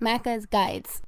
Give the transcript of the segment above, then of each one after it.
Macca's Guides.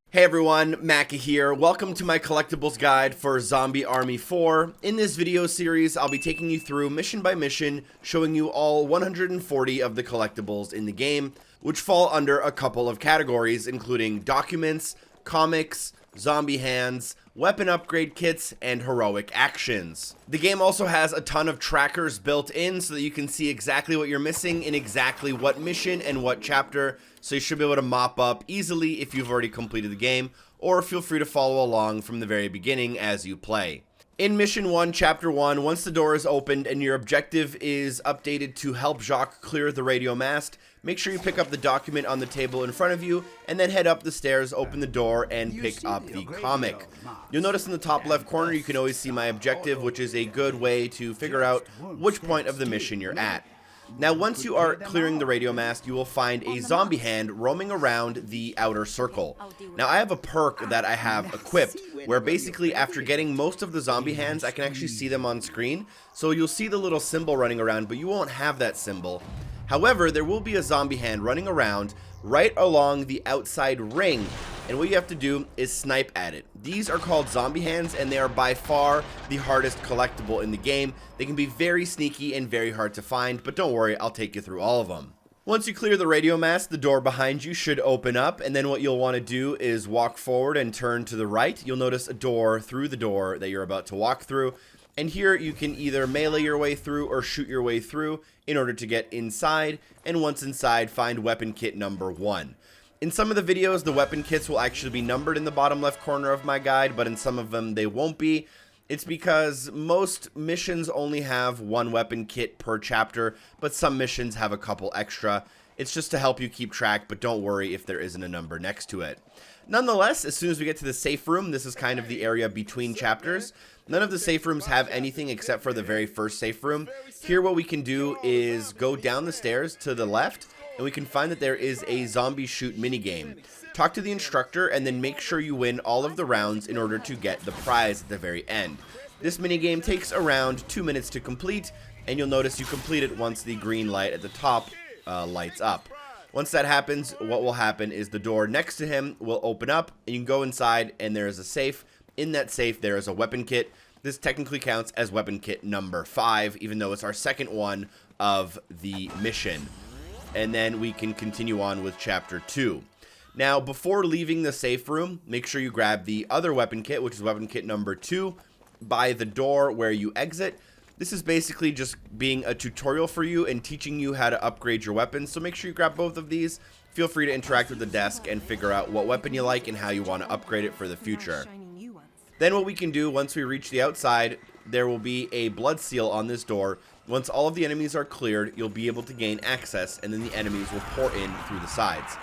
Hey everyone, Macca here. Welcome to my collectibles guide for Zombie Army 4. In this video series, I'll be taking you through mission by mission, showing you all 140 of the collectibles in the game, which fall under a couple of categories, including documents, comics, zombie hands, weapon upgrade kits, and heroic actions. The game also has a ton of trackers built in so that you can see exactly what you're missing in exactly what mission and what chapter, so you should be able to mop up easily if you've already completed the game, or feel free to follow along from the very beginning as you play. In Mission 1, Chapter 1, once the door is opened and your objective is updated to help Jacques clear the radio mast, make sure you pick up the document on the table in front of you, and then head up the stairs, open the door, and pick up the comic. You'll notice in the top left corner you can always see my objective, which is a good way to figure out which point of the mission you're at. Now, once you are clearing the radio mast, you will find a zombie hand roaming around the outer circle. Now, I have a perk that I have equipped, where basically after getting most of the zombie hands, I can actually see them on screen. So you'll see the little symbol running around, but you won't have that symbol. However, there will be a zombie hand running around right along the outside ring, and what you have to do is snipe at it. These are called zombie hands, and they are by far the hardest collectible in the game. They can be very sneaky and very hard to find, but don't worry, I'll take you through all of them. Once you clear the radio mast, the door behind you should open up, and then what you'll want to do is walk forward and turn to the right. You'll notice a door through the door that you're about to walk through, and here you can either melee your way through or shoot your way through in order to get inside, and once inside, find weapon kit number 1. In some of the videos, the weapon kits will actually be numbered in the bottom left corner of my guide, but in some of them they won't be. It's because most missions only have one weapon kit per chapter, but some missions have a couple extra. It's just to help you keep track, but don't worry if there isn't a number next to it. Nonetheless, as soon as we get to the safe room, this is kind of the area between chapters. None of the safe rooms have anything except for the very first safe room. Here what we can do is go down the stairs to the left, and we can find that there is a zombie shoot minigame. Talk to the instructor and then make sure you win all of the rounds in order to get the prize at the very end. This minigame takes around 2 minutes to complete, and you'll notice you complete it once the green light at the top lights up. Once that happens, what will happen is the door next to him will open up, and you can go inside, and there is a safe. In that safe, there is a weapon kit. This technically counts as weapon kit number 5, even though it's our second one of the mission. And then we can continue on with chapter 2. Now, before leaving the safe room, make sure you grab the other weapon kit, which is weapon kit number 2, by the door where you exit. This is basically just being a tutorial for you and teaching you how to upgrade your weapons, so make sure you grab both of these. Feel free to interact with the desk and figure out what weapon you like and how you want to upgrade it for the future. Then what we can do, once we reach the outside, there will be a blood seal on this door. Once all of the enemies are cleared, you'll be able to gain access, and then the enemies will pour in through the sides.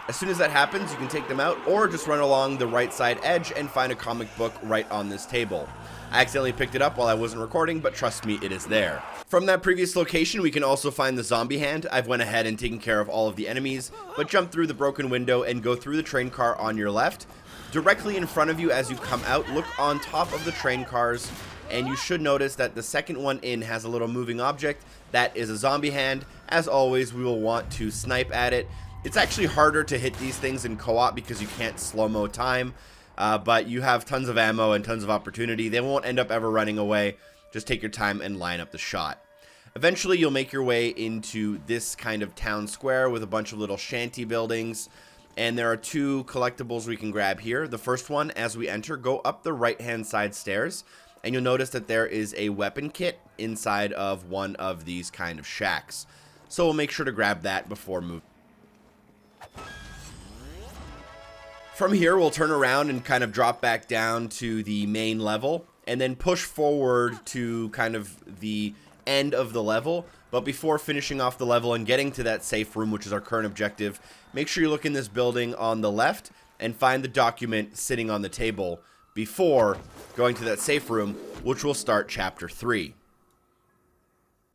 As soon as that happens, you can take them out, or just run along the right side edge and find a comic book right on this table. I accidentally picked it up while I wasn't recording, but trust me, it is there. From that previous location, we can also find the zombie hand. I've went ahead and taken care of all of the enemies, but jump through the broken window and go through the train car on your left. Directly in front of you as you come out, look on top of the train cars, and you should notice that the second one in has a little moving object. That is a zombie hand. As always, we will want to snipe at it. It's actually harder to hit these things in co-op because you can't slow-mo time, but you have tons of ammo and tons of opportunity. They won't end up ever running away. Just take your time and line up the shot. Eventually, you'll make your way into this kind of town square with a bunch of little shanty buildings. And there are 2 collectibles we can grab here. The first one, as we enter, go up the right-hand side stairs, and you'll notice that there is a weapon kit inside of one of these kind of shacks. So we'll make sure to grab that before moving. From here, we'll turn around and kind of drop back down to the main level, and then push forward to kind of the end of the level. But before finishing off the level and getting to that safe room, which is our current objective, make sure you look in this building on the left and find the document sitting on the table before going to that safe room, which will start chapter 3.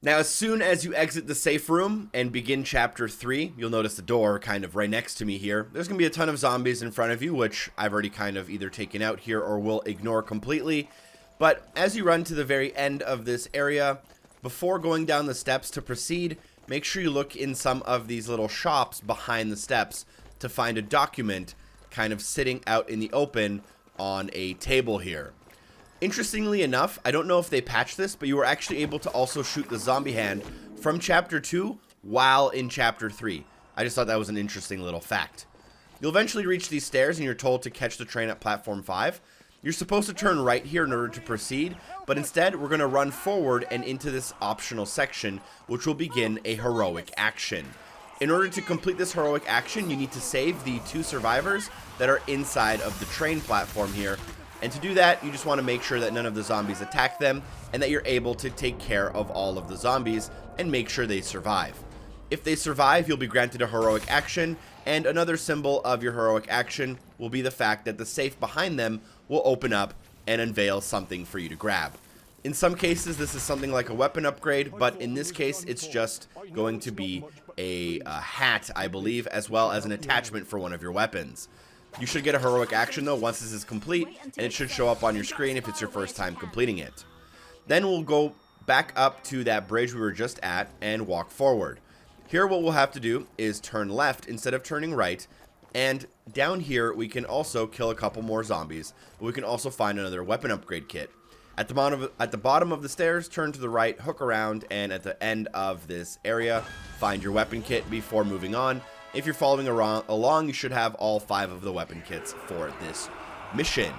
Now, as soon as you exit the safe room and begin chapter 3, you'll notice the door kind of right next to me here. There's going to be a ton of zombies in front of you, which I've already kind of either taken out here or will ignore completely. But as you run to the very end of this area, before going down the steps to proceed, make sure you look in some of these little shops behind the steps to find a document kind of sitting out in the open on a table here. Interestingly enough, I don't know if they patched this, but you were actually able to also shoot the zombie hand from Chapter 2 while in Chapter 3. I just thought that was an interesting little fact. You'll eventually reach these stairs and you're told to catch the train at platform 5. You're supposed to turn right here in order to proceed, but instead we're going to run forward and into this optional section, which will begin a heroic action. In order to complete this heroic action, you need to save the 2 survivors that are inside of the train platform here. And to do that, you just want to make sure that none of the zombies attack them and that you're able to take care of all of the zombies and make sure they survive. If they survive, you'll be granted a heroic action, and another symbol of your heroic action will be the fact that the safe behind them will open up and unveil something for you to grab. In some cases, this is something like a weapon upgrade, but in this case, it's just going to be a hat, I believe, as well as an attachment for one of your weapons. You should get a heroic action, though, once this is complete, and it should show up on your screen if it's your first time completing it. Then we'll go back up to that bridge we were just at and walk forward. Here, what we'll have to do is turn left instead of turning right, and down here, we can also kill a couple more zombies, but we can also find another weapon upgrade kit. At the bottom of the stairs, turn to the right, hook around, and at the end of this area, find your weapon kit before moving on. If you're following along, you should have all 5 of the weapon kits for this mission.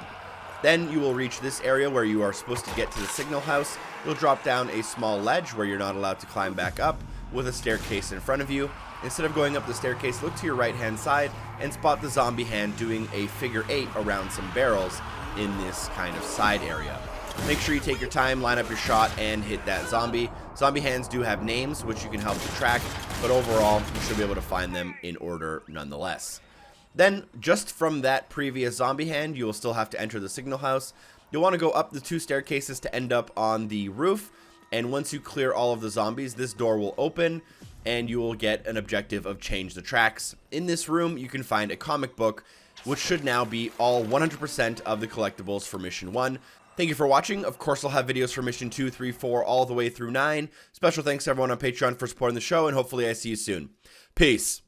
Then you will reach this area where you are supposed to get to the signal house. You'll drop down a small ledge where you're not allowed to climb back up with a staircase in front of you. Instead of going up the staircase, look to your right hand side and spot the zombie hand doing a figure 8 around some barrels in this kind of side area. Make sure you take your time, line up your shot, and hit that zombie. Zombie hands do have names, which you can help to track, but overall, you should be able to find them in order nonetheless. Then, just from that previous zombie hand, you will still have to enter the signal house. You'll want to go up the 2 staircases to end up on the roof, and once you clear all of the zombies, this door will open, and you will get an objective of change the tracks. In this room, you can find a comic book, which should now be all 100% of the collectibles for Mission 1. Thank you for watching. Of course, I'll have videos for Mission 2, 3, 4, all the way through 9. Special thanks to everyone on Patreon for supporting the show, and hopefully I see you soon. Peace.